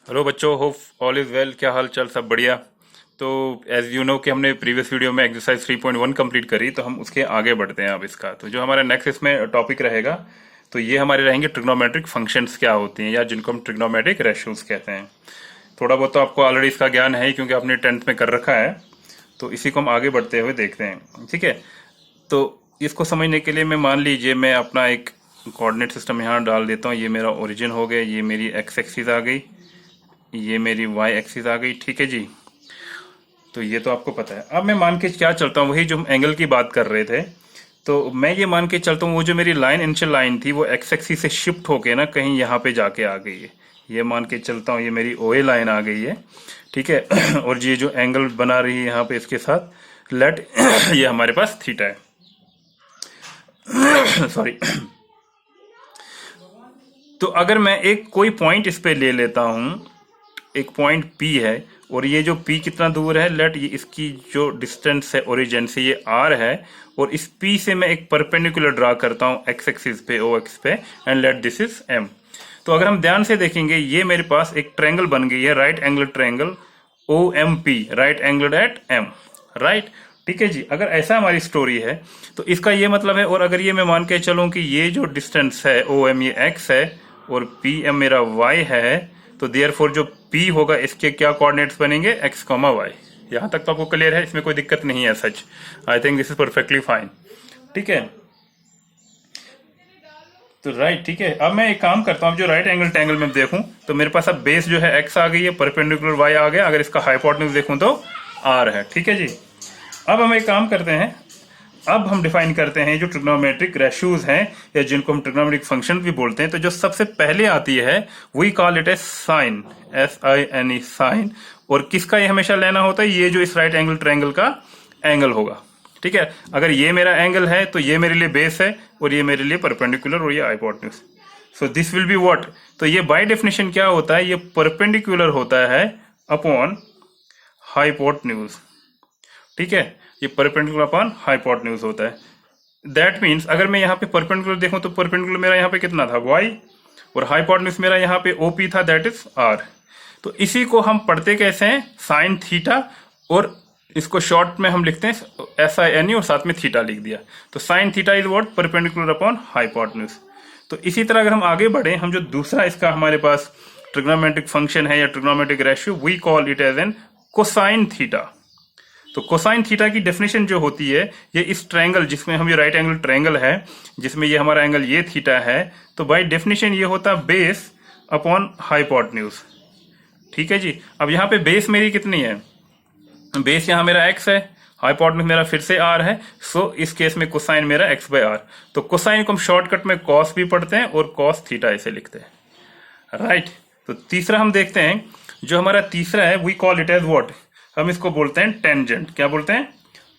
Hello बच्चों, hope all is well. क्या हाल चाल, सब बढ़िया। तो एज यू नो कि हमने प्रीवियस वीडियो में एक्सरसाइज 3.1 कंप्लीट करी, तो हम उसके आगे बढ़ते हैं अब इसका। तो जो हमारा नेक्स्ट इसमें टॉपिक रहेगा, तो ये हमारे रहेंगे ट्रिग्नोमेट्रिक फंक्शंस क्या होती हैं, या जिनको हम ट्रिग्नोमेट्रिक रेशियोज कहते हैं। थोड़ा बहुत तो आपको ऑलरेडी इसका ज्ञान है ही, क्योंकि आपने 10th में कर रखा है। तो इसी को हम आगे बढ़ते हुए देखते हैं, ठीक है। तो इसको समझने के लिए मैं मान लीजिए मैं अपना एक कोऑर्डिनेट सिस्टम यहाँ डाल देता हूँ। ये मेरा ओरिजिन हो गया, ये मेरी एक्स एक्सिस आ गई, ये मेरी वाई एक्सिस आ गई, ठीक है जी। तो ये तो आपको पता है। अब मैं मान के क्या चलता हूँ, वही जो हम एंगल की बात कर रहे थे। तो मैं ये मान के चलता हूँ वो जो मेरी लाइन इनिशियल लाइन थी वो एक्स एक्सिस से शिफ्ट होके ना कहीं यहाँ पे जाके आ गई है। ये मान के चलता हूँ ये मेरी ओए लाइन आ गई है, ठीक है। और ये जो एंगल बना रही है यहाँ पे इसके साथ लेट ये हमारे पास थीटा है। सॉरी। तो अगर मैं एक कोई पॉइंट इस पे ले लेता हूँ, एक पॉइंट P है, और ये जो P कितना दूर है, लेट ये इसकी जो डिस्टेंस है ओरिजिन से ये R है, और इस P से मैं एक परपेंडिकुलर ड्रा करता हूँ एक्स एक्सिस पे, ओ एक्स पे, and let this is M। तो अगर हम ध्यान से देखेंगे ये मेरे पास एक ट्रायंगल बन गई है, right angle triangle OMP, right angle at M, right. ठीक है जी। अगर ऐसा हमारी स्टोरी है तो इसका ये मतलब है। और अगर ये मैं मान के चलूं कि ये जो डिस्टेंस है OM ये x है और PM मेरा y है, तो देयरफॉर जो P होगा इसके क्या कोऑर्डिनेट्स बनेंगे, x कॉमा y। यहां तक तो आपको क्लियर है, इसमें कोई दिक्कत नहीं है सच। I think this is perfectly fine, ठीक है। तो राइट, ठीक है। अब मैं एक काम करता हूँ, जो राइट एंगल ट्रायंगल में देखूं तो मेरे पास अब बेस जो है x आ गई है, परपेंडिकुलर y आ गया। अगर इसका हाइपोटेन्यूज देखूं तो r है, ठीक है जी। अब हम एक काम करते हैं, अब हम डिफाइन करते हैं जो ट्रिग्नोमेट्रिक रेशियोज हैं, या जिनको हम ट्रिग्नोमेट्रिक फंक्शन भी बोलते हैं। तो जो सबसे पहले आती है we call it a sine, SINE, sine. और किसका ये हमेशा लेना होता है, ये जो इस राइट एंगल ट्रायंगल का एंगल होगा, ठीक है। अगर ये मेरा एंगल है तो ये मेरे लिए बेस है, और ये मेरे लिए परपेंडिकुलर, और ये hypotenuse. So this will be what. तो ये बाय डेफिनेशन क्या होता है, ये परपेंडिकुलर होता है अपॉन हाइपोटेन्यूज, ठीक है। ये परपेंडिकुलर अपॉन हाइपोटेन्यूज होता है। दैट मीन्स अगर मैं यहाँ पे परपेंडिकुलर देखूं तो परपेंडिकुलर मेरा यहाँ पे कितना था, y, और हाइपोटेन्यूज मेरा यहाँ पे OP था, दैट इज r। तो इसी को हम पढ़ते कैसे हैं, साइन थीटा, और इसको शॉर्ट में हम लिखते हैं SINE, और साथ में थीटा लिख दिया। तो sine theta is what, perpendicular upon hypotenuse. तो इसी तरह अगर हम आगे बढ़े, हम जो दूसरा इसका हमारे पास ट्रिग्नोमेट्रिक फंक्शन है या trigonometric ratio, we call it as an cosine theta. तो कोसाइन थीटा की डेफिनेशन जो होती है, ये इस ट्रायंगल जिसमें हम, ये राइट एंगल ट्रायंगल है जिसमें ये हमारा एंगल ये थीटा है, तो बाय डेफिनेशन ये होता बेस अपॉन हाइपोटेन्यूज, ठीक है जी। अब यहाँ पे बेस मेरी कितनी है, बेस यहाँ मेरा x है, हाइपोटेन्यूज मेरा फिर से r है। सो इस केस में कोसाइन मेरा x बाय r। तो कोसाइन को हम शॉर्टकट में कॉस भी पढ़ते हैं और कॉस थीटा ऐसे लिखते हैं, राइट। तो तीसरा हम देखते हैं, जो हमारा तीसरा है we call it as what, हम इसको बोलते हैं टेंजेंट। क्या बोलते हैं,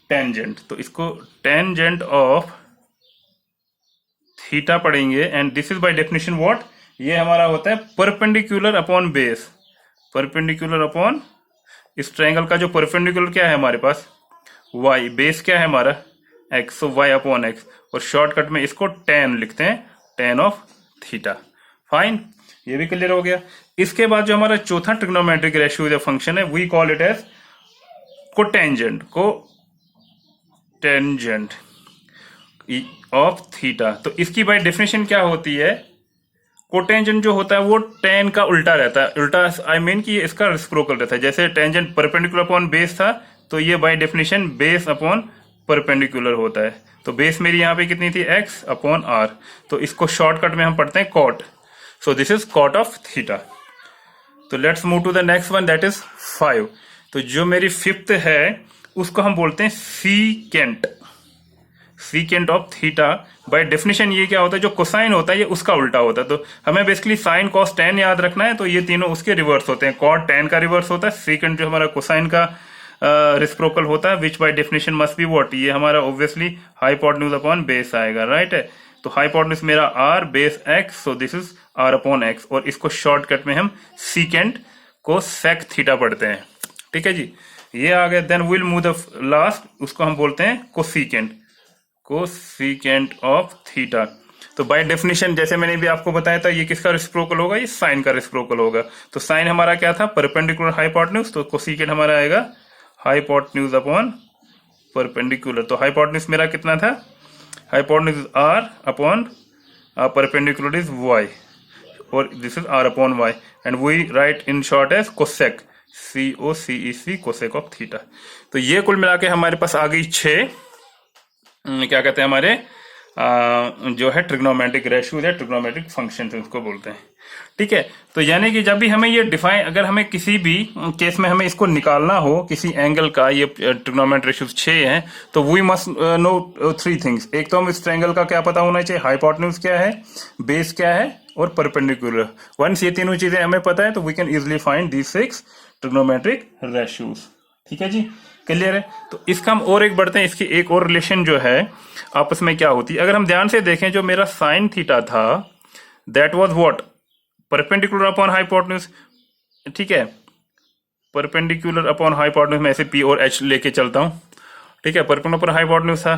टेंजेंट। तो इसको टेंजेंट ऑफ थीटा पढ़ेंगे, and this is by definition what, ये हमारा होता है perpendicular upon base, perpendicular upon इस ट्रायंगल का जो परपेंडिकुलर क्या है हमारे पास, y, बेस क्या है हमारा x, सो y अपॉन x, और शॉर्टकट में इसको टेन लिखते हैं, टेन ऑफ थीटा। फाइन, ये भी क्लियर हो गया। इसके बाद जो हमारा चौथा ट्रिग्नोमेट्रिक रेशियो या फंक्शन है, we call it as cotangent, cotangent of theta. तो इसकी बाय डेफिनेशन क्या होती है, कोटेंजेंट जो होता है वो टेन का उल्टा रहता है। उल्टा आई मीन कि इसका रेसिप्रोकल रहता है। जैसे टेंजेंट परपेंडिकुलर अपॉन बेस था, तो ये by definition base upon perpendicular होता है। तो बेस मेरी यहाँ पे कितनी थी, x अपॉन r। तो इसको शॉर्टकट में हम पढ़ते हैं cot. So this is cot of theta. तो let's move to the next one, that is 5। तो जो मेरी फिफ्थ है उसको हम बोलते हैं secant, secant of theta. By definition ये क्या होता है, जो कोसाइन होता है ये उसका उल्टा होता है। तो हमें बेसिकली साइन कॉस टेन याद रखना है, तो ये तीनों उसके रिवर्स होते हैं। कॉट टेन का रिवर्स होता है, सीकेंट जो हमारा कोसाइन का रेसिप्रोकल होता है, विच by definition must be what, ये हमारा ऑब्वियसली हाइपोटेन्यूज अपॉन बेस आएगा, राइट है। तो हाइपोटेन्यूज मेरा r, base x, so this is r upon x, और इसको शॉर्टकट में हम सीकेंट को सेक थीटा पढ़ते हैं, ठीक है जी। ये आ गया। Then will move the last, उसको हम बोलते हैं कोसीकेंट, कोसीकेंट ऑफ थीटा। तो बाय डेफिनेशन जैसे मैंने भी आपको बताया था, ये किसका रेसिप्रोकल होगा, ये साइन का रेसिप्रोकल होगा। तो साइन हमारा क्या था, परपेंडिकुलर हाइपोटेन्यूज, तो कोसेकेंट हमारा आएगा हाइपोटेन्यूज अपॉन परपेंडिकुलर। तो हाइपोटेन्यूज मेरा कितना था, hypotenuse R upon perpendicular is y, और this is R upon y, and we write in short as cosec, COSEC, cosec of theta. तो ये कुल मिला के हमारे पास आ गई 6 क्या कहते हैं हमारे जो है ट्रिग्नोमेट्रिक रेशियोज है, ट्रिग्नोमेट्रिक फंक्शन उसको बोलते हैं। ठीक है, तो यानी कि जब भी हमें ये डिफाइन, अगर हमें किसी भी केस में हमें इसको निकालना हो किसी एंगल का, ये ट्रिग्नोमेट्रिक रेशियोज 6 हैं, तो वी मस्ट नो 3 थिंग्स। एक तो हम इस ट्रायंगल का क्या पता होना चाहिए, हाइपोटेन्यूज क्या है, बेस क्या है, और परपेंडिकुलर। वंस ये तीनों चीजें हमें पता है तो we can easily find these 6 trigonometric ratios. ठीक है जी, क्लियर है। तो इसका हम और एक बढ़ते हैं, इसकी एक और रिलेशन जो है आपस में क्या होती है, अगर हम ध्यान से देखें, जो मेरा साइन थीटा था that was what, perpendicular upon hypotenuse. ठीक है, परपेंडिकुलर अपॉन हाइपोटेन्यूज में ऐसे P और H लेके चलता हूं। ठीक है, परपेंडिकुलर अपॉन हाइपोटेन्यूज था,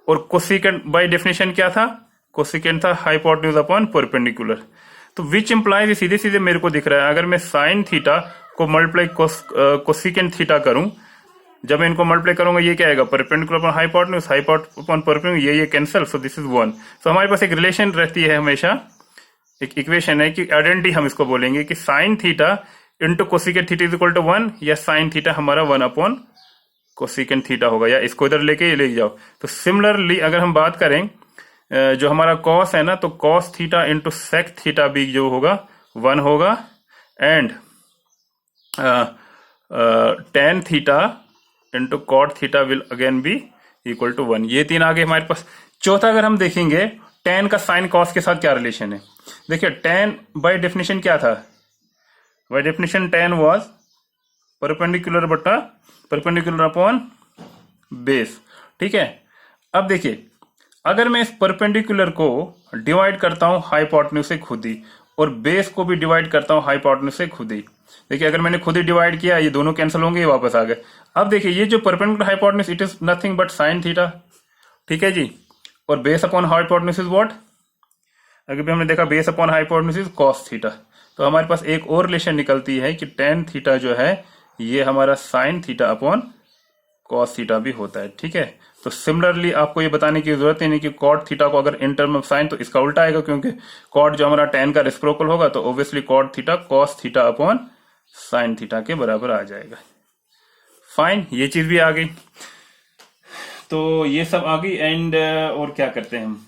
और कोसेकेंट बाय डेफिनेशन क्या था, कोसेकेंट था हाइपोटेन्यूज अपॉन परपेंडिकुलर। तो विच इंप्लाइज, सीधे सीधे मेरे को दिख रहा है, अगर मैं साइन थीटा को मल्टीप्लाई कोसेकेंट थीटा करूं, जब मैं इनको मल्टीप्लाई करूंगा ये क्या आएगा, perpendicular upon hypotenuse, hypotenuse upon perpendicular, ये कैंसिल, सो दिस इज 1। सो हमारे पास एक रिलेशन रहती है हमेशा, एक इक्वेशन है कि आइडेंटिटी हम इसको बोलेंगे कि sine theta into cosecant theta is equal to 1, या साइन थीटा हमारा 1 अपॉन कोसेकेंट थीटा होगा, या इसको इधर लेके ले जाओ। तो सिमिलरली अगर हम बात करें जो हमारा कॉस है ना, तो cos theta into sec theta भी जो होगा 1 होगा, and tan theta into cot theta will again be equal to 1। ये 3 आगे हमारे पास। चौथा अगर हम देखेंगे टेन का साइन कॉस के साथ क्या रिलेशन है, देखिए टेन बाय डेफिनेशन क्या था, by definition ten was perpendicular बटा परपेंडिकुलर अपॉन बेस। ठीक है, अब देखिए अगर मैं इस परपेंडिकुलर को डिवाइड करता हूं हाइपोटेन्यूज से खुद ही, और बेस को भी डिवाइड करता हूं हाइपोटेन्यूज से खुद ही, देखिए अगर मैंने खुद ही डिवाइड किया, ये दोनों कैंसिल होंगे, ये वापस आ गए। अब देखिए ये जो perpendicular hypotenuse, it is nothing but sine theta. ठीक है जी, और base upon hypotenuse is what, अगर भी हमने देखा base upon hypotenuse is cos theta. तो हमारे पास एक और रिलेशन निकलती है कि टेन थीटा जो है ये हमारा sine theta upon cos theta भी होता है। ठीक है, तो सिमिलरली आपको ये बताने की जरूरत ही नहीं कि कॉट थीटा को अगर इन टर्म ऑफ साइन, तो इसका उल्टा आएगा, क्योंकि कॉट जो हमारा टेन का रेसिप्रोकल होगा, तो obviously cot theta cos theta upon sine theta के बराबर आ जाएगा। फाइन, ये चीज भी आ गई, तो ये सब आ गई। एंड और क्या करते हैं हम,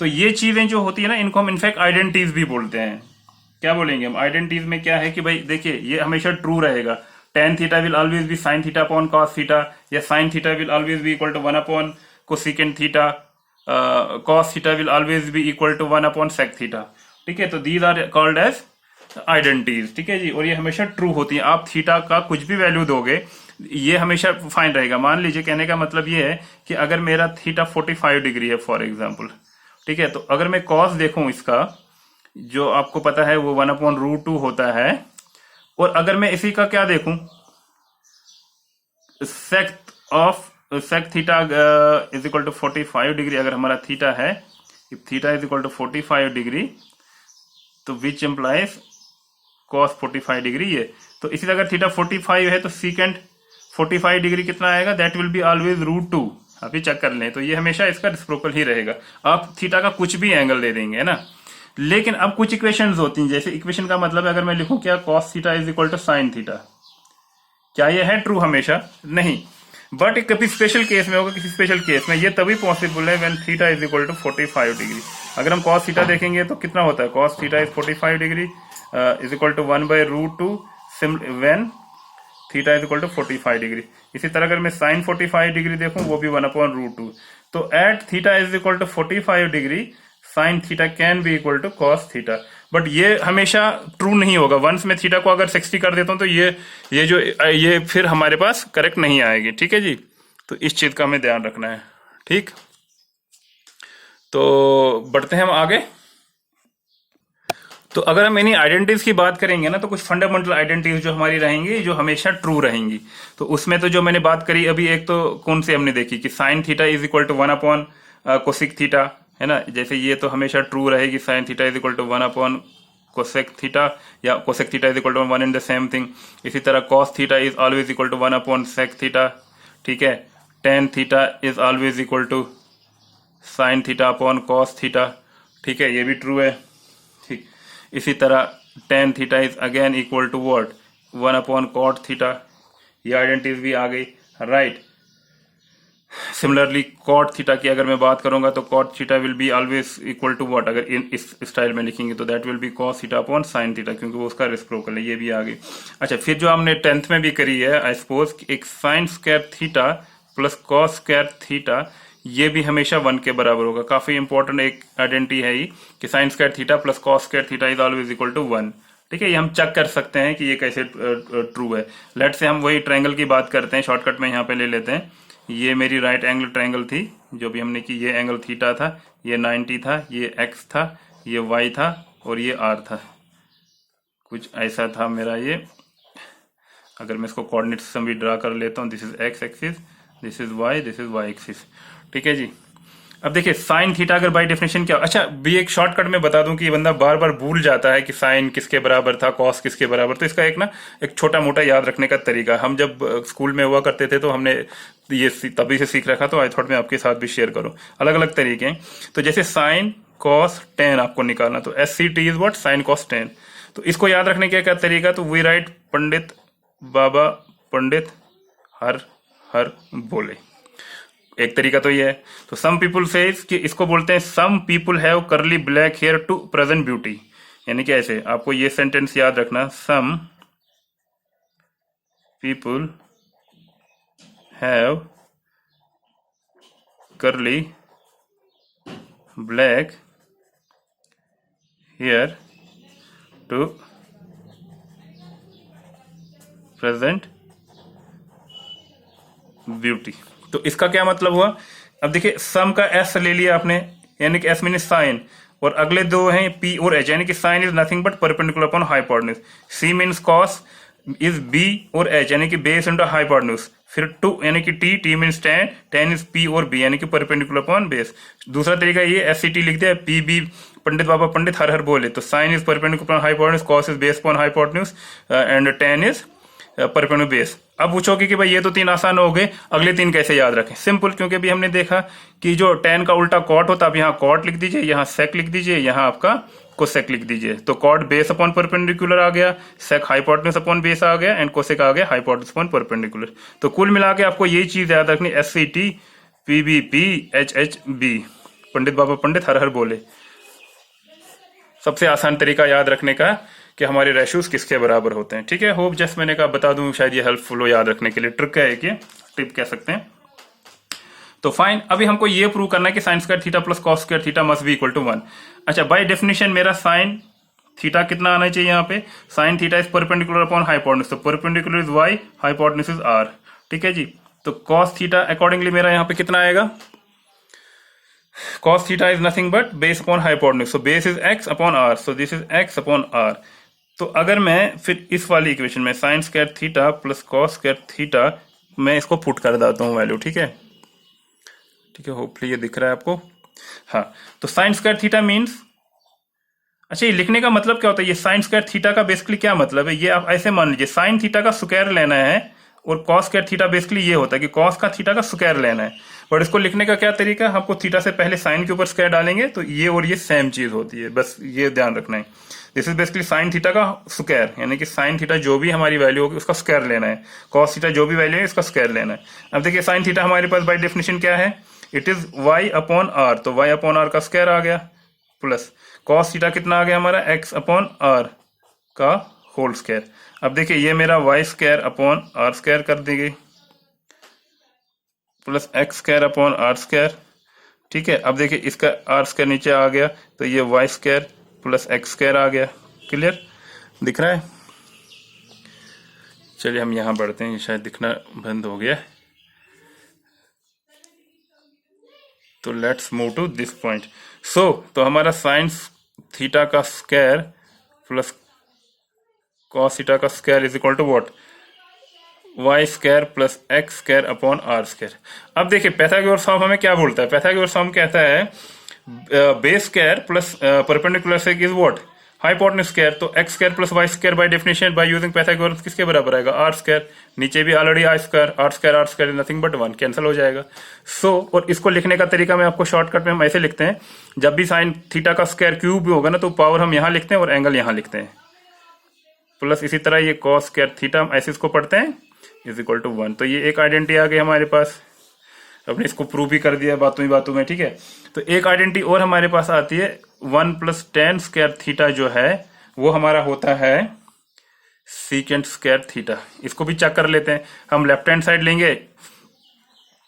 तो ये चीजें जो होती है ना, इनको हम इनफैक्ट आइडेंटिटीज भी बोलते हैं। क्या बोलेंगे हम, आइडेंटिटीज में क्या है कि भाई देखिए ये हमेशा ट्रू रहेगा, tan theta will always be sine theta upon cos theta, या sine theta will always be equal to 1 upon cosecant theta, cos theta will always be equal to 1 upon sec theta. ठीक है, तो these are called as identities. ठीक है जी, और ये हमेशा true होती है। आप थीटा का कुछ भी वैल्यू दोगे ये हमेशा फाइन रहेगा। मान लीजिए, कहने का मतलब ये है कि अगर मेरा थीटा 45 डिग्री है फॉर एग्जाम्पल, ठीक है, तो अगर मैं कॉस देखूं इसका, जो आपको पता है वो 1 अपॉन रूट 2 होता है, और अगर मैं इसी का क्या देखूं, sec theta is equal to 45 degree, अगर हमारा थीटा है, theta is equal to 45 degree, तो विच एम्प्लाइज कॉस 45 डिग्री ये। तो इसी तरह अगर थीटा 45 है तो सीकेंट 45 डिग्री कितना आएगा, that will be always root 2। अभी चेक कर लें, तो ये हमेशा इसका रेसिप्रोकल ही रहेगा। आप थीटा का कुछ भी एंगल दे देंगे, है ना। लेकिन अब कुछ इक्वेशंस होती हैं, जैसे इक्वेशन का मतलब है अगर मैं लिखूं क्या, cos theta is equal to sine theta, क्या ये है ट्रू हमेशा? नहीं, बट कभी स्पेशल केस में होगा, किसी स्पेशल केस में ये तभी पॉसिबल है when theta is equal to 45 degree. अगर हम कॉस थीटा देखेंगे तो कितना होता है, cos theta is 45 degree is equal to 1 by root 2 when theta is equal to 45 degree. इसी तरह अगर मैं साइन 45 डिग्री देखूं, वो भी 1 अपॉन रूट 2। तो at theta is equal to 45 degree sine theta can be equal to cos theta. But ये हमेशा ट्रू नहीं होगा। वंस मैं थीटा को अगर 60 कर देता हूं तो ये फिर हमारे पास करेक्ट नहीं आएगी। ठीक है जी, तो इस चीज का हमें ध्यान रखना है। ठीक, तो बढ़ते हैं हम आगे। तो अगर हम इन्हीं आइडेंटिटीज की बात करेंगे ना, तो कुछ फंडामेंटल आइडेंटिटीज जो हमारी रहेंगी, जो हमेशा ट्रू रहेंगी। तो उसमें तो जो मैंने बात करी अभी, एक तो कौन सी हमने देखी कि sine theta is equal to 1 upon cosec theta, है ना। जैसे ये तो हमेशा ट्रू रहेगी, sine theta is equal to 1 upon cosec theta, या cosec theta is equal to 1 in the same thing. इसी तरह cos theta is always equal to 1 upon sec theta, ठीक है। Tan theta is always equal to sine theta upon cos theta, ठीक है, ये भी true है, ठीक। इसी तरह tan theta is again equal to what, 1 upon cot theta, ये आइडेंटिटीज भी आ गई, राइट। सिमिलरली कॉट थीटा की अगर मैं बात करूंगा तो cot theta will be always equal to what, अगर इस स्टाइल में लिखेंगे तो that will be cos theta upon sine theta, क्योंकि वो उसका रेसिप्रोकल है, ये भी आ गई। अच्छा, फिर जो हमने 10th में भी करी है, आई सपोज एक sign square theta plus cos square theta, ये भी हमेशा 1 के बराबर होगा। काफी इंपॉर्टेंट एक आइडेंटिटी है ये कि sine square theta plus cos square theta is always equal to 1, ठीक है। ये हम चेक कर सकते हैं कि ये कैसे ट्रू है। लेट से हम वही ट्रायंगल की बात करते हैं, शॉर्टकट में यहाँ पे ले लेते हैं। ये मेरी राइट एंगल ट्रायंगल थी जो भी हमने की, ये एंगल थीटा था, ये 90 था, ये एक्स था, ये वाई था और ये आर था, कुछ ऐसा था मेरा ये। अगर मैं इसको कोऑर्डिनेट सिस्टम भी ड्रा कर लेता हूँ, this is x axis, this is y axis, ठीक है जी। अब देखिए साइन थीटा अगर बाय डेफिनेशन क्या, अच्छा भी एक शॉर्टकट में बता दूं कि ये बंदा बार बार भूल जाता है कि साइन किसके बराबर था, कॉस किसके बराबर, तो इसका एक छोटा मोटा याद रखने का तरीका, हम जब स्कूल में हुआ करते थे तो हमने ये तभी से सीख रखा, तो आई थॉट मैं आपके साथ भी शेयर करूं। अलग अलग तरीके हैं, तो जैसे साइन कॉस टेन आपको निकालना, तो SCT is what, sign cos tan. तो इसको याद रखने का क्या तरीका, तो वी राइट पंडित बाबा पंडित हर हर बोले, एक तरीका तो ये है। तो सम पीपुल सेज कि इसको बोलते हैं some people have curly black hair to present beauty, यानी कि ऐसे आपको ये सेंटेंस याद रखना, some people have curly black hair to present beauty. तो इसका क्या मतलब हुआ, अब देखिए सम का एस ले लिया आपने, यानी कि एस मीन साइन, और अगले दो हैं पी और एच, यानी कि sine is nothing but perpendicular upon hypotenuse. C means cos is B और एच, यानी कि बेस इंटू हाइपोटेन्यूज। फिर टू यानी कि T, T means tan, tan is P और बी, यानी कि परपेंडिकुलर अपॉन बेस। दूसरा तरीका ये SCT लिख दिया, पी बी पंडित बाबा पंडित हर हर बोले, तो sine is perpendicular upon hypotenuse, cos is base upon hypotenuse and tan is perpendicular base. अब पूछोगे कि भाई ये तो 3 आसान हो गए, अगले 3 कैसे याद रखें, सिंपल, क्योंकि अभी हमने देखा कि जो टेन का उल्टा कॉट होता है, अब यहाँ कॉट लिख दीजिए, यहाँ सेक लिख दीजिए, यहाँ आपका कोसेक लिख दीजिए। तो कॉट बेस अपॉन परपेंडिकुलर आ गया, सेक हाइपोटेन्यूज अपॉन बेस आ गया, एंड कोसेक आ गया हाइपोटेन्यूज अपॉन परपेंडिकुलर। तो कुल मिला के आपको यही चीज याद रखनी, SCT PBP HHB, पंडित बाबा पंडित हर हर बोले। सबसे आसान तरीका याद रखने का कि हमारे रेशियोज किसके बराबर होते हैं, ठीक है। होप जस्ट मैंने कहा बता दूं, शायद ये हेल्पफुल हो याद रखने के लिए, ट्रिक है एक, ये टिप कह सकते हैं। तो फाइन, अभी हमको ये प्रूव करना है कि sine square theta plus cos square theta must be equal to 1। अच्छा, बाय डेफिनेशन मेरा साइन थीटा कितना आना चाहिए, यहाँ पे sine theta is perpendicular upon hypotenuse, तो perpendicular is y, hypotenuse is R, ठीक है जी। तो कॉस थीटा अकॉर्डिंगली मेरा यहाँ पे कितना आएगा, cos theta is nothing but base upon hypotenuse, so base is x upon r, so this is x upon r। तो अगर मैं फिर इस वाली इक्वेशन में sign square theta plus cos square theta, मैं इसको पुट कर देता हूँ वैल्यू, ठीक है, ठीक है, होपफुली ये दिख रहा है आपको। हाँ, तो साइन स्क्वायर थीटा मीन्स, अच्छा ये लिखने का मतलब क्या होता है, ये साइन स्क्वायर थीटा का बेसिकली क्या मतलब है, ये आप ऐसे मान लीजिए साइन थीटा का स्क्वायर लेना है, और कॉस स्क्वायर थीटा बेसिकली ये होता है कि कॉस का थीटा का स्क्वायर लेना है। बट इसको लिखने का क्या तरीका, हमको थीटा से पहले साइन के ऊपर स्क्वायर डालेंगे, तो ये और ये सेम चीज होती है, बस ये ध्यान रखना है। This is basically sign theta का स्क्वायर, यानी कि साइन थीटा जो भी हमारी वैल्यू होगी उसका स्क्वायर लेना है, कॉस थीटा जो भी वैल्यू है इसका स्क्वायर लेना है। अब देखिए साइन थीटा हमारे पास बाय डेफिनेशन क्या है, it is y upon r, तो वाई अपॉन आर का स्क्वायर आ गया, प्लस कॉस थीटा कितना आ गया हमारा, एक्स अपॉन आर का होल स्क्वायर। अब देखिए ये मेरा y square upon are square कर दी गई, plus x square upon are square, ठीक है। अब देखिए इसका आर स्क्वायर नीचे आ गया, तो ये y square plus x square आ गया, क्लियर दिख रहा है। चलिए हम यहां बढ़ते हैं, ये शायद दिखना बंद हो गया, तो let's move to this point. So तो हमारा साइन थीटा का स्क्वायर प्लस कॉस थीटा का square is equal to what, y square plus x square upon are square. अब देखिए पाइथागोरस फॉर्म हमें क्या बोलता है, पाइथागोरस फॉर्म कहता है base square plus perpendicular square is what, hypotenuse square. तो x square plus y square by definition by using Pythagoras किसके बराबर आएगा, आर स्क्वायर। नीचे भी already R square nothing but 1, cancel हो जाएगा। और इसको लिखने का तरीका मैं आपको शॉर्टकट में हम ऐसे लिखते हैं, जब भी साइन थीटा का स्क्वायर क्यूब होगा ना तो पावर हम यहां लिखते हैं और एंगल यहां लिखते हैं, प्लस इसी तरह ये कॉस स्क्वायर थीटा हम ऐसे इसको पढ़ते हैं इज इक्वल टू 1। तो ये एक आइडेंटिटी आ गई हमारे पास, अपने इसको प्रूव भी कर दिया बातों ही बातों में, ठीक है। तो एक आइडेंटिटी और हमारे पास आती है 1 प्लस टेन स्क्वायर थीटा जो है वो हमारा होता है सीकेंट स्क्वायर थीटा। इसको भी चेक कर लेते हैं, हम लेफ्ट हैंड साइड लेंगे,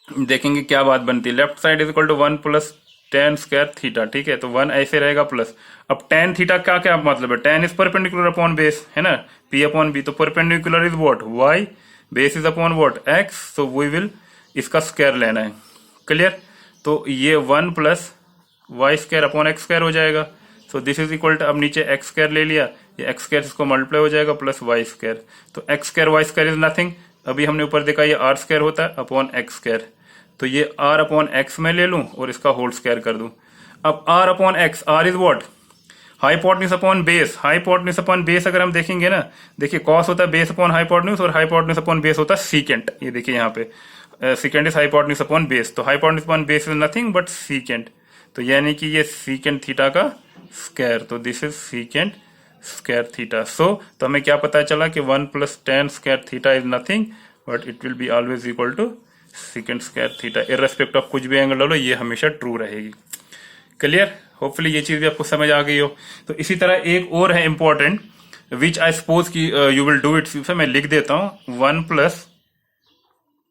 देखेंगे क्या बात बनती है। Left side is equal to 1 plus tan square theta, ठीक है। तो 1 ऐसे रहेगा प्लस, अब टेन थीटा का क्या मतलब है, tan is perpendicular upon base है ना, पी अपॉन बी। तो perpendicular is what, y, base is upon what, x. So we will इसका स्क्वायर लेना है, क्लियर। तो ये 1 plus y square upon x square हो जाएगा। So this is equal to, अब नीचे एक्स स्क्वायर ले लिया, ये एक्स स्क्वायर इसको मल्टीप्लाई हो जाएगा प्लस वाई स्क्वायर। तो x square y square is nothing, अभी हमने ऊपर देखा ये आर स्क्वायर होता है अपॉन एक्स स्क्वायर। तो ये आर अपॉन एक्स में ले लूं और इसका होल स्क्वायर कर दूं। अब R upon x, R is what, hypotenuse upon base. Hypotenuse upon base अगर हम देखेंगे ना, देखिए कॉस होता है बेस अपॉन हाइपोटेन्यूज और हाइपोटेन्यूज अपॉन बेस होता है सीकेंट। ये देखिए यहाँ पे secant is hypotenuse upon base, तो hypotenuse upon base is nothing but secant. तो यानी कि ये सीकेंट थीटा का स्क्वायर, तो this is secant square theta. So तो हमें क्या पता चला कि 1 plus tan square theta is nothing but it will be always equal to secant square theta, irrespective of कुछ भी एंगल लो, ये हमेशा ट्रू रहेगी। क्लियर, होपफुली ये चीज भी आपको समझ आ गई हो। तो इसी तरह एक और है इंपॉर्टेंट विच आई सपोज की यू विल डू इट, मैं लिख देता हूं 1 प्लस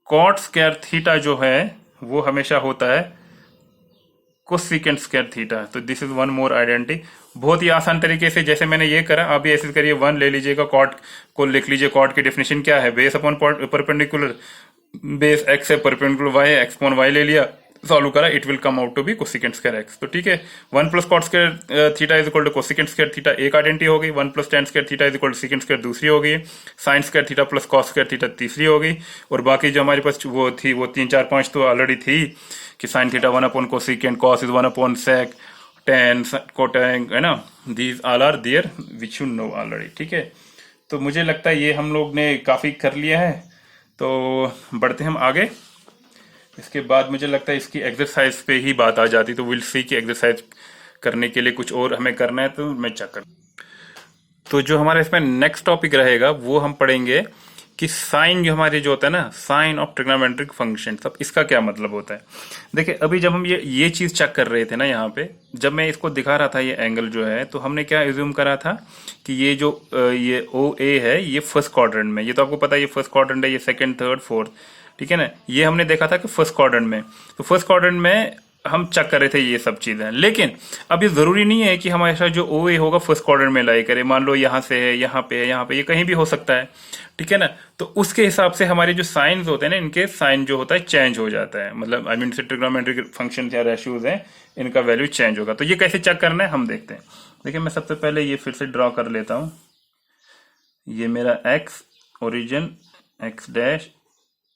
कॉट स्क्वायर थीटा जो है वो हमेशा होता है कोसेकेंट स्क्वायर थीटा। तो this is one more identity, बहुत ही आसान तरीके से जैसे मैंने ये करा आप भी ऐसे करिए। 1 ले लीजिएगा, कॉट को लिख लीजिए, कॉट की डेफिनेशन क्या है, base upon perpendicular, base x है, परपेंडिकुलर वाई है, एक्स अपॉन वाई ले लिया, सॉल्व करा, it will come out to be cosecant square x. तो ठीक है, 1 plus cot square theta is equal to cosecant square theta एक आइडेंटिटी हो गई, 1 plus tan square theta is equal to secant square दूसरी हो गई, sine square theta plus cos square theta तीसरी हो गई, और बाकी जो हमारे पास वो थी वो 3 4 5 तो ऑलरेडी थी कि sine theta 1 upon cosecant, cos is 1 upon sec, tan cotan, है ना, these all are there which you know already. ठीक है, तो मुझे लगता है ये हम लोग ने काफी कर लिया है, तो बढ़ते हम आगे। इसके बाद मुझे लगता है इसकी एक्सरसाइज पे ही बात आ जाती, तो विल सी की एक्सरसाइज करने के लिए कुछ और हमें करना है, तो मैं चेक कर। तो जो हमारा इसमें नेक्स्ट टॉपिक रहेगा वो हम पढ़ेंगे कि साइन जो हमारे जो होता है ना, साइन ऑफ ट्रिग्नोमेट्रिक फंक्शन, सब इसका क्या मतलब होता है। देखिए अभी जब हम ये चीज चेक कर रहे थे ना, यहाँ पे जब मैं इसको दिखा रहा था ये एंगल जो है, तो हमने क्या एज्यूम करा था कि ये जो ये ओ ए है ये फर्स्ट क्वाड्रेंट में, ये तो आपको पता है ये फर्स्ट क्वाड्रेंट है, ये सेकंड थर्ड फोर्थ, ठीक है ना, ये हमने देखा था कि फर्स्ट क्वाड्रेंट में, तो फर्स्ट क्वाड्रेंट में हम चेक कर रहे थे ये सब चीजें। लेकिन अब ये जरूरी नहीं है कि हमारा जो ओ ए होगा फर्स्ट क्वाड्रेंट में लाई करे, मान लो यहाँ से है, यहाँ पे है, यहाँ पे, ये कहीं भी हो सकता है, ठीक है ना। तो उसके हिसाब से हमारे जो साइंस होते हैं ना, इनके साइन जो होता है चेंज हो जाता है, मतलब आई मीन ट्रिग्नोमेट्रिक फंक्शन या रेशियोज हैं, इनका वैल्यू चेंज होगा। तो ये कैसे चेक करना है हम देखते हैं। देखिए मैं सबसे पहले ये फिर से ड्रॉ कर लेता हूँ, ये मेरा x origin, x dash,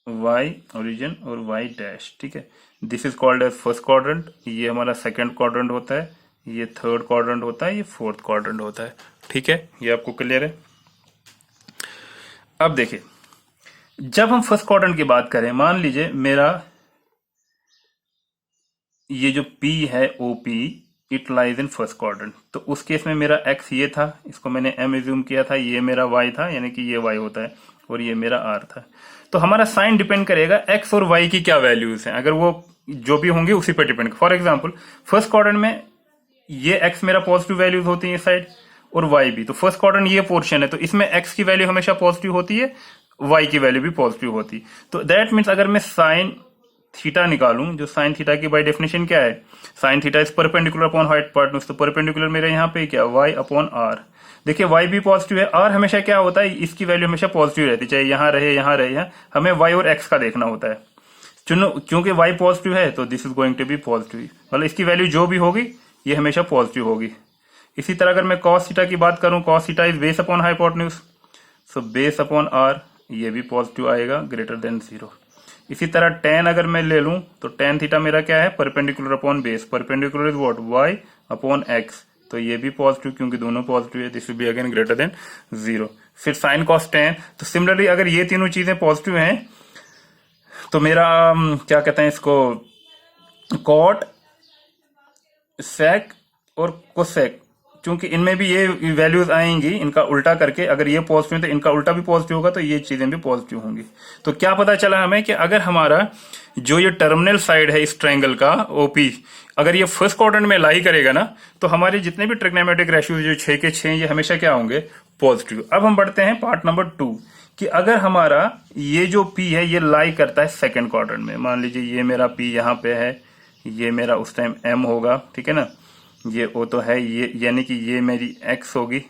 y origin और वाई डैश, ठीक है। This is called as first quadrant, ये हमारा सेकंड क्वाड्रेंट होता है, ये थर्ड क्वाड्रेंट होता है, ये फोर्थ क्वाड्रेंट होता है, ठीक है, ये आपको क्लियर है। अब देखिए जब हम फर्स्ट क्वाड्रेंट की बात करें, मान लीजिए मेरा ये जो P है OP, it lies in first quadrant, तो उस केस में मेरा x ये था, इसको मैंने m एज्यूम किया था, ये मेरा y था, यानी कि ये y होता है, और ये मेरा r था। तो हमारा साइन डिपेंड करेगा x और y की क्या वैल्यूज हैं, अगर वो जो भी होंगे उसी पर depend. For example first quadrant में ये x मेरा पॉजिटिव वैल्यूज होती है इस साइड, और y भी, तो फर्स्ट क्वाड्रेंट ये पोर्शन है, तो इसमें x की वैल्यू हमेशा पॉजिटिव होती है, y की वैल्यू भी पॉजिटिव होती है। तो दैट मीन्स अगर मैं साइन थीटा निकालूं, जो साइन थीटा की बाय डेफिनेशन क्या है, sign theta is perpendicular upon hypotenuse, तो परपेंडिकुलर मेरे यहाँ पे क्या, y अपॉन r। देखिए y भी पॉजिटिव है, r हमेशा क्या होता है, इसकी वैल्यू हमेशा पॉजिटिव रहती है, चाहे यहाँ रहे यहाँ रहे, हमें y और x का देखना होता है। क्योंकि y पॉजिटिव है तो this is going to be positive, मतलब इसकी वैल्यू जो भी होगी ये हमेशा पॉजिटिव होगी। इसी तरह अगर मैं कॉस थीटा की बात करूं, cos theta is base upon hypotenuse, so base upon r, ये भी पॉजिटिव आएगा ग्रेटर देन 0। इसी तरह टेन अगर मैं ले लूं तो टेन थीटा मेरा क्या है, perpendicular upon base, perpendicular is what, y upon x, तो ये भी पॉजिटिव क्योंकि दोनों पॉजिटिव है, this will be again greater than 0। फिर साइन कॉस टेन, तो सिमिलरली अगर ये तीनों चीजें पॉजिटिव हैं तो मेरा क्या कहते हैं इसको, कॉट, सेक और कोसेक, क्योंकि इनमें भी ये वैल्यूज आएंगी, इनका उल्टा करके अगर ये पॉजिटिव है तो इनका उल्टा भी पॉजिटिव होगा, तो ये चीजें भी पॉजिटिव होंगी। तो क्या पता चला हमें कि अगर हमारा जो ये टर्मिनल साइड है इस ट्रायंगल का ओपी, अगर ये फर्स्ट क्वाड्रेंट में लाई करेगा ना, तो हमारे जितने भी ट्रिग्नोमेट्रिक रेशियोज जो 6 के 6 ये हमेशा क्या होंगे, पॉजिटिव। अब हम बढ़ते हैं पार्ट नंबर 2 कि अगर हमारा ये जो पी है ये लाई करता है सेकंड क्वाड्रेंट में, मान लीजिए ये मेरा पी यहाँ पे है, ये मेरा उस टाइम एम होगा, ठीक है ना, ये ओ तो है, ये यानी कि ये मेरी एक्स होगी,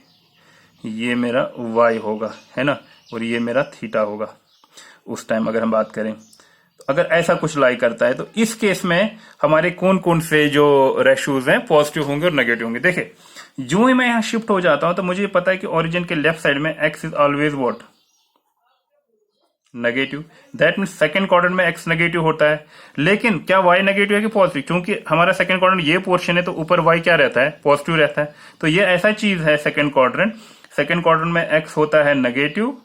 ये मेरा वाई होगा, है ना, और ये मेरा थीटा होगा उस टाइम अगर हम बात करें। तो अगर ऐसा कुछ लाई करता है तो इस केस में हमारे कौन कौन से जो रेशियोज हैं पॉजिटिव होंगे और नेगेटिव होंगे। देखिए जो ही मैं यहाँ शिफ्ट हो जाता हूं तो मुझे पता है कि ओरिजिन के लेफ्ट साइड में x is always what, negative, that mean second quadrant में एक्स नेगेटिव होता है। लेकिन क्या वाई नेगेटिव है कि पॉजिटिव, क्योंकि हमारा सेकंड क्वाड्रेंट ये पोर्शन है तो ऊपर वाई क्या रहता है, पॉजिटिव रहता है। तो ये ऐसा चीज है सेकंड क्वाड्रेंट में एक्स होता है नेगेटिव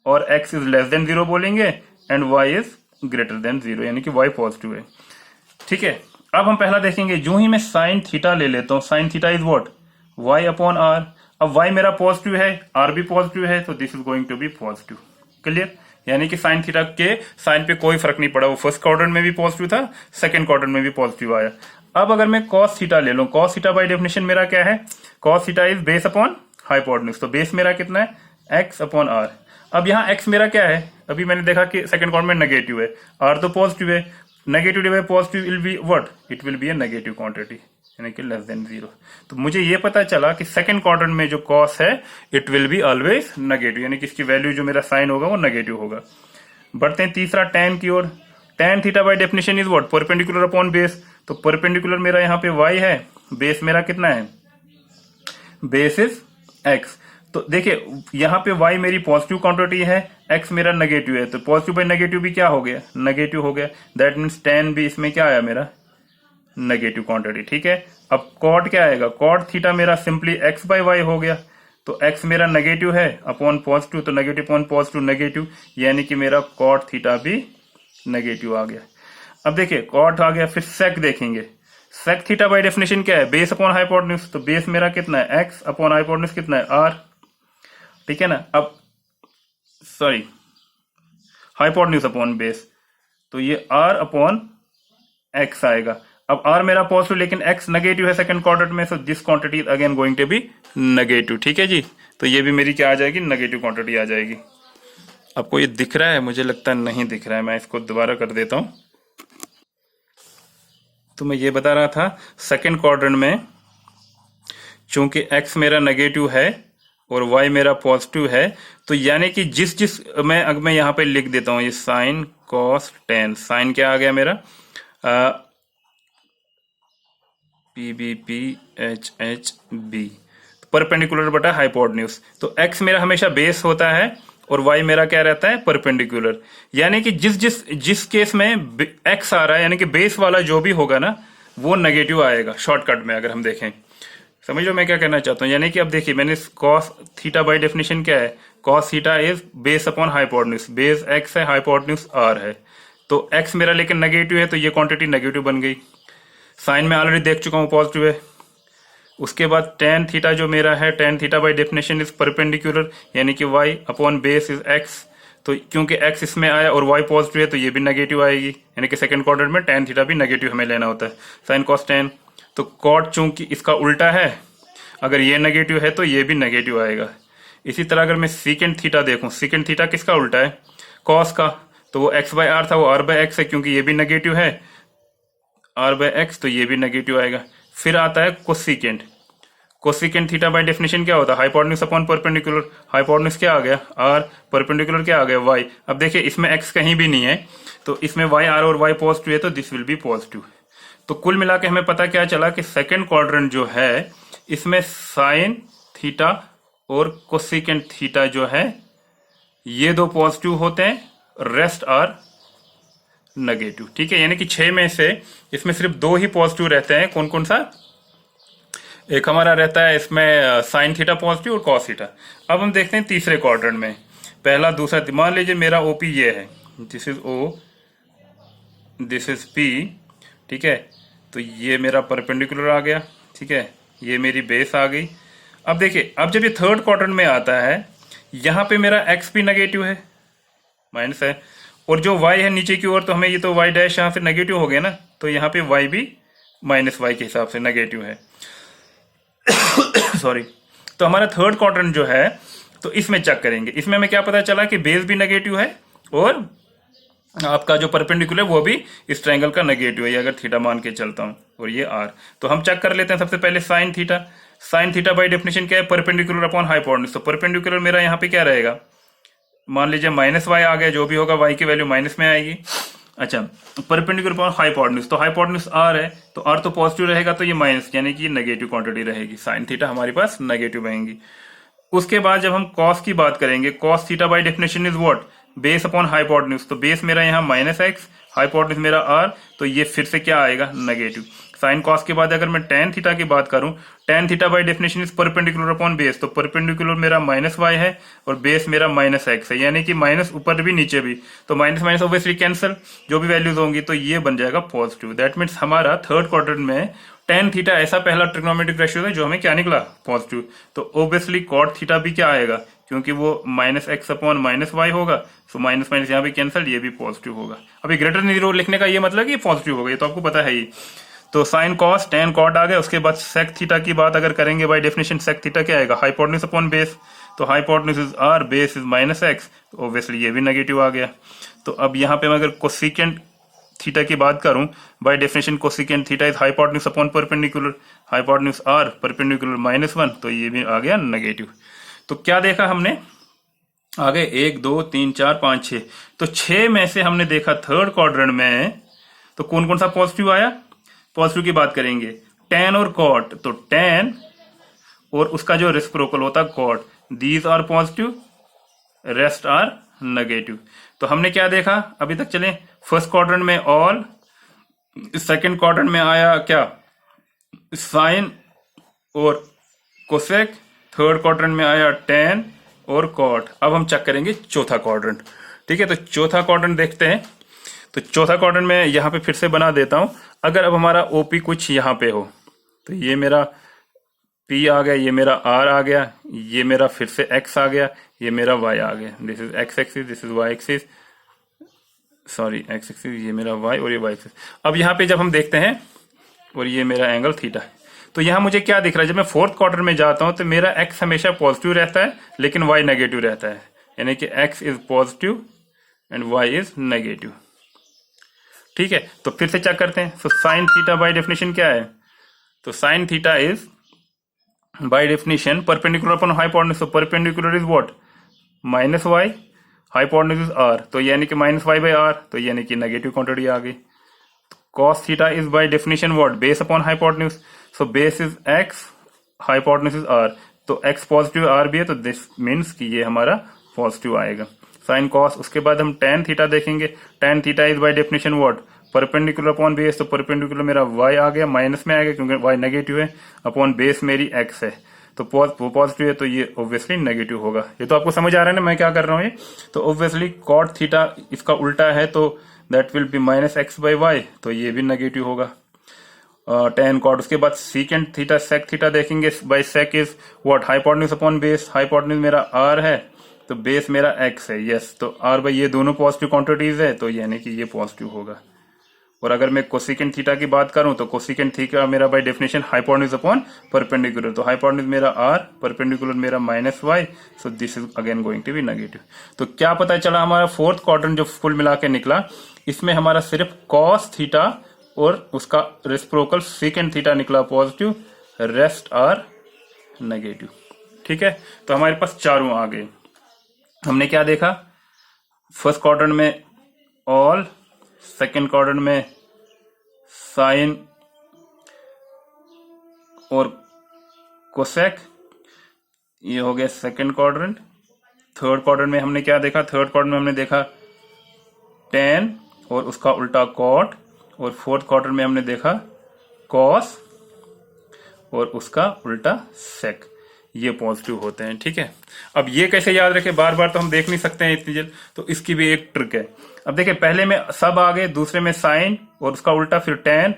और एक्स इज लेस देन 0 बोलेंगे and y is greater than 0, यानी कि वाई पॉजिटिव है। ठीक है, अब हम पहला देखेंगे, जो ही मैं साइन थीटा ले लेता हूं, sine theta is what, y upon r. अब वाई मेरा पॉजिटिव है, आर भी पॉजिटिव है, तो this is going to be positive. Clear, यानी कि साइन थीटा के साइन पे कोई फर्क नहीं पड़ा, वो फर्स्ट क्वाड्रेंट में भी पॉजिटिव था, सेकंड क्वाड्रेंट में भी पॉजिटिव आया। अब अगर मैं कॉस थीटा ले लूं, कॉस थीटा बाय डेफिनेशन मेरा क्या है, cos theta is base upon hypotenuse, तो बेस मेरा कितना है, एक्स अपॉन आर। अब यहाँ एक्स मेरा क्या है, अभी मैंने देखा कि सेकंड क्वाड्रेंट में नेगेटिव है, आर तो पॉजिटिव है, negative divide positive will be what, it will B A negative quantity, यानी कि लेस देन 0। तो मुझे ये पता चला कि सेकंड क्वाड्रेंट में जो कॉस है it will be always negative, यानी कि इसकी वैल्यू जो मेरा साइन होगा वो नेगेटिव होगा। बढ़ते हैं तीसरा टैन की ओर, tan theta by definition is what, perpendicular upon base, तो परपेंडिकुलर मेरा यहाँ पे y है, बेस मेरा कितना है, बेस इज x। तो देखिए यहाँ पे y मेरी पॉजिटिव क्वांटिटी है, x मेरा नेगेटिव है, तो पॉजिटिव बाय नेगेटिव भी क्या हो गया, नेगेटिव हो गया, दैट मीन्स टैन भी इसमें क्या आया मेरा, नेगेटिव क्वांटिटी। ठीक है, अब कॉट क्या आएगा, कॉट थीटा मेरा सिंपली x बाय y हो गया, तो x मेरा नेगेटिव है अपॉन पॉजिटिव, तो नेगेटिव अपॉन पॉजिटिव नेगेटिव, यानी कि मेरा कॉट थीटा भी नेगेटिव आ गया। अब देखिए कॉट आ गया, फिर सेक देखेंगे, सेक थीटा बाय डेफिनेशन क्या है, बेस अपॉन हाइपोटेन्यूज, तो बेस मेरा कितना है, x अपॉन हाइपोटेन्यूज कितना है, r। ठीक है ना, अब सॉरी हाइपोटेन्यूज अपॉन बेस, तो ये r अपॉन x आएगा। अब r मेरा पॉजिटिव लेकिन x नेगेटिव है सेकंड क्वाड्रेंट में, so this quantity is again going to be negative. ठीक है जी, तो ये भी मेरी क्या आ जाएगी, नेगेटिव क्वांटिटी आ जाएगी। आपको ये दिख रहा है, मुझे लगता है नहीं दिख रहा है, मैं इसको दोबारा कर देता हूं। तो मैं ये बता रहा था सेकंड क्वाड्रेंट में चूंकि x मेरा नेगेटिव है और y मेरा पॉजिटिव है, तो यानी कि जिस मैं यहाँ पे लिख देता हूं, ये साइन कॉस टेन, साइन क्या आ गया मेरा, P B P H H B, perpendicular बटा हाइपोटेन्यूज। तो x मेरा हमेशा बेस होता है और y मेरा क्या रहता है, परपेंडिकुलर। यानी कि जिस केस में x आ रहा है, यानी कि बेस वाला जो भी होगा ना वो नेगेटिव आएगा। शॉर्टकट में अगर हम देखें, समझ लो मैं क्या कहना चाहता हूं, यानी कि अब देखिए मैंने कॉस थीटा बाय डेफिनेशन क्या है, cos theta is base upon hypotenuse, base x है, हाइपोटेन्यूज r है, तो x मेरा लेकिन नेगेटिव है, तो ये क्वांटिटी नेगेटिव बन गई। साइन में ऑलरेडी देख चुका हूं पॉजिटिव है। उसके बाद टेन थीटा जो मेरा है, tan theta by definition is perpendicular, यानी कि y upon base is x, तो क्योंकि x इसमें आया और y पॉजिटिव है तो ये भी नेगेटिव आएगी, यानी कि सेकंड क्वाड्रेंट में टेन थीटा भी नेगेटिव हमें लेना होता है। साइन कॉस टेन, तो कॉट चूंकि इसका उल्टा है, अगर ये नेगेटिव है तो ये भी नेगेटिव आएगा। इसी तरह अगर मैं सीकेंड थीटा देखूं, सीकेंड थीटा किसका उल्टा है, कॉस का, तो वो x बाय आर था, वो r बाय x है, क्योंकि ये भी नेगेटिव है, r बाय x, तो ये भी नेगेटिव आएगा। फिर आता है cosecant, cosecant theta by definition क्या होता है, हाइपोटेन्यूज अपॉन परपेंडिकुलर, हाइपोटेन्यूज क्या आ गया, r, परपेंडिकुलर क्या आ गया, y। अब देखिए इसमें x कहीं भी नहीं है, तो इसमें y, r और y पॉजिटिव है, तो दिस विल बी पॉजिटिव। तो कुल मिला के हमें पता क्या चला कि सेकंड क्वाड्रेंट जो है इसमें साइन थीटा और कोसिकेंट थीटा जो है ये दो पॉजिटिव होते हैं, रेस्ट आर नेगेटिव। ठीक है, यानी कि 6 में से इसमें सिर्फ 2 ही पॉजिटिव रहते हैं। कौन कौन सा? एक हमारा रहता है इसमें साइन थीटा पॉजिटिव और कॉस थीटा। अब हम देखते हैं तीसरे क्वाड्रेंट में, पहला दूसरा। मान लीजिए मेरा ओपी ये है, this is O, this is P. ठीक है, तो ये मेरा परपेंडिकुलर आ गया। ठीक है, ये मेरी बेस आ गई। अब देखिए, अब जब ये थर्ड क्वाड्रेंट में आता है, यहां पे मेरा एक्स भी नेगेटिव है, माइनस है, और जो y है नीचे की ओर, तो हमें ये तो y डैश यहां से नेगेटिव हो गया ना, तो यहाँ पे y भी माइनस वाई के हिसाब से नेगेटिव है। सॉरी। तो हमारा थर्ड क्वाड्रेंट जो है, तो इसमें चेक करेंगे। इसमें हमें क्या पता चला कि बेस भी नेगेटिव है और आपका जो परपेंडिकुलर वो भी इस ट्रायंगल का नेगेटिव है, ये अगर थीटा मान के चलता हूं, और ये आर। तो हम चेक कर लेते हैं सबसे पहले sine theta. Sign theta by definition क्या है? Perpendicular upon hypotenuse. तो परपेंडिकुलर मेरा यहाँ पे क्या रहेगा? मान लीजिए माइनस वाई आ गया, जो भी होगा y की वैल्यू माइनस में आएगी। अच्छा, परपेंडिकुलर अपॉन हाइपोटेन्यूज, तो हाइपोटेन्यूज r है, तो r तो पॉजिटिव रहेगा, तो ये माइनस यानी कि नेगेटिव क्वांटिटी रहेगी। साइन थीटा हमारे पास नेगेटिव आएंगी। उसके बाद जब हम कॉस की बात करेंगे, cos theta by definition is what? Base upon hypotenuse. तो बेस मेरा यहाँ माइनस एक्स, हाइपोटेन्यूज मेरा r, तो ये फिर से क्या आएगा? नेगेटिव। साइन कॉस के बाद अगर मैं टेन थीटा की बात करूं, tan theta by definition is perpendicular upon base. तो परपेंडिकुलर मेरा माइनस वाई है और बेस मेरा माइनस एक्स है, यानी कि माइनस ऊपर भी नीचे भी, तो माइनस माइनस ऑब्वियसली कैंसिल, जो भी वैल्यूज होंगी, तो ये बन जाएगा पॉजिटिव। दैट मीन्स हमारा थर्ड क्वाड्रेंट में टेन थीटा ऐसा पहला ट्रिग्नोमेट्रिक रेशियो है जो हमें क्या निकला? पॉजिटिव। तो ऑब्वियसली कॉट थीटा भी क्या आएगा? क्योंकि वो minus x upon minus y होगा, सो माइनस माइनस यहाँ भी कैंसिल, ये भी पॉजिटिव होगा। अभी ग्रेटर देन जीरो लिखने का ये मतलब कि ये पॉजिटिव होगा, ये तो आपको पता है ही। तो साइन कॉस टेन कॉट आ गया। उसके बाद सेक थीटा की बात अगर करेंगे, बाय डेफिनेशन सेक थीटा क्या आएगा? Hypotenuse upon base. तो hypotenuse is R, base is minus x, तो ऑब्वियसली ये भी नेगेटिव आ गया। तो अब यहाँ पे मैं अगर कोसिकेंट थीटा की बात करूं, by definition cosecant theta is hypotenuse upon perpendicular, hypotenuse r, perpendicular -1, तो ये भी आ गया नेगेटिव। तो क्या देखा हमने? आगे 1 2 3 4 5 6, तो 6 में से हमने देखा थर्ड क्वाड्रेंट में तो कौन कौन सा पॉजिटिव आया? पॉजिटिव की बात करेंगे, टेन और कॉट, तो टेन और उसका जो रेसिप्रोकल होता है cot, these are positive, rest are negative. तो हमने क्या देखा अभी तक? चले, फर्स्ट क्वाड्रेंट में ऑल, सेकंड क्वाड्रेंट में आया क्या? साइन और कोसेक, थर्ड क्वाड्रेंट में आया टेन और कॉट। अब हम चेक करेंगे चौथा क्वाड्रेंट। ठीक है, तो चौथा क्वाड्रेंट देखते हैं। तो चौथा क्वाड्रेंट में यहां पे फिर से बना देता हूं। अगर अब हमारा ओपी कुछ यहां पे हो, तो ये मेरा पी आ गया, ये मेरा आर आ गया, ये मेरा फिर से एक्स आ गया, ये मेरा वाई आ गया। This is x axis, this is y axis, sorry x axis, ये मेरा वाई और ये वाई एक्सिस। अब यहाँ पे जब हम देखते हैं, और ये मेरा एंगल थीटा है, तो यहाँ मुझे क्या दिख रहा है? जब मैं फोर्थ क्वार्टर में जाता हूं तो मेरा एक्स हमेशा पॉजिटिव रहता है, लेकिन वाई नेगेटिव रहता है, यानी कि x is positive and y is negative. ठीक है, तो फिर से चेक करते हैं। So sine theta by definition क्या है? तो sine theta is by definition perpendicular upon hypotenuse. So perpendicular is what? Minus y, hypotenuse is r, तो यानी कि माइनस वाई बाई आर, तो यानी कि नेगेटिव क्वांटिटी आ गई। cos theta is by definition what? Base upon hypotenuse. So base is x, hypotenuse is r, तो x positive r भी है, तो दिस मीन्स कि ये हमारा पॉजिटिव आएगा। साइन कॉस, उसके बाद हम टेन थीटा देखेंगे। Ten theta is by definition what? Perpendicular upon base, तो परपेंडिकुलर मेरा y आ गया, माइनस में आएगा क्योंकि y नेगेटिव है, अपॉन बेस मेरी x है, तो पॉजिटिव है, तो ये ऑब्वियसली नेगेटिव होगा। ये तो आपको समझ आ रहा है ना मैं क्या कर रहा हूँ? ये तो ऑब्वियसली कॉट थीटा इसका उल्टा है, तो that will be minus x by y, तो ये भी नेगेटिव होगा। टेन कॉट, उसके बाद सीकेंट थीटा सेक थीटा देखेंगे। By sec is what? Hypotenuse upon base, hypotenuse मेरा r है, तो बेस मेरा x है, यस, तो r बाई ये दोनों पॉजिटिव क्वांटिटीज है, तो यानी कि ये पॉजिटिव होगा। और अगर मैं कोसिकेंट थीटा की बात करूं, तो कोसिकेंट थीटा मेरा by definition hypotenuse upon perpendicular, तो हाइपोटेन्यूज मेरा r, परपेंडिकुलर मेरा minus y, so this is again going to be negative. तो क्या पता चला? हमारा फोर्थ क्वाड्रेंट जो फुल मिला के निकला, इसमें हमारा सिर्फ कॉस थीटा और उसका रेसिप्रोकल सेकेंड थीटा निकला पॉजिटिव, रेस्ट आर नेगेटिव। ठीक है, तो हमारे पास चारों आ गए। हमने क्या देखा? फर्स्ट क्वाड्रेंट में ऑल, सेकेंड क्वाड्रेंट में साइन और कोसेक, ये हो गया सेकेंड क्वाड्रेंट। थर्ड क्वाड्रेंट में हमने क्या देखा? थर्ड क्वाड्रेंट में हमने देखा टेन और उसका उल्टा कॉट, और फोर्थ क्वार्टर में हमने देखा कॉस और उसका उल्टा सेक। ये पॉजिटिव होते हैं, ठीक है। अब ये कैसे याद रखें, बार बार तो हम देख नहीं सकते हैं इतनी जल्द, तो इसकी भी एक ट्रिक है। अब देखिए पहले में सब आ गए, दूसरे में साइन और उसका उल्टा फिर टेन,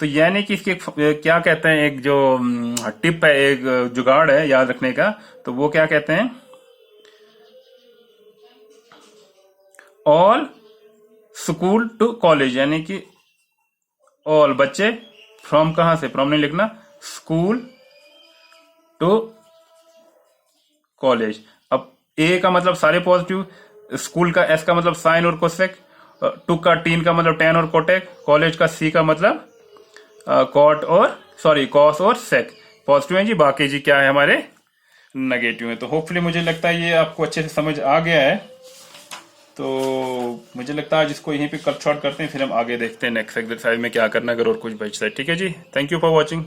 तो यानी कि इसकी क्या कहते हैं, एक जो टिप है, एक जुगाड़ है याद रखने का, तो वो क्या कहते हैं, ऑल स्कूल टू कॉलेज, यानी कि ऑल बच्चे, फ्रॉम कहां से, फ्रॉम नहीं लिखना, स्कूल टू कॉलेज। अब ए का मतलब सारे पॉजिटिव, स्कूल का एस का मतलब साइन और कोसेक, टू का टीन का मतलब टेन और कोटेक, कॉलेज का सी का मतलब कॉट और कॉस और सेक, पॉजिटिव है जी। बाकी जी क्या है हमारे नेगेटिव है। तो होपफुली मुझे लगता है ये आपको अच्छे से समझ आ गया है। तो मुझे लगता है जिसको यहीं पे कट शॉर्ट करते हैं, फिर हम आगे देखते हैं नेक्स्ट एक्सरसाइज में क्या करना अगर और कुछ बचता है। ठीक है जी, थैंक यू फॉर वॉचिंग।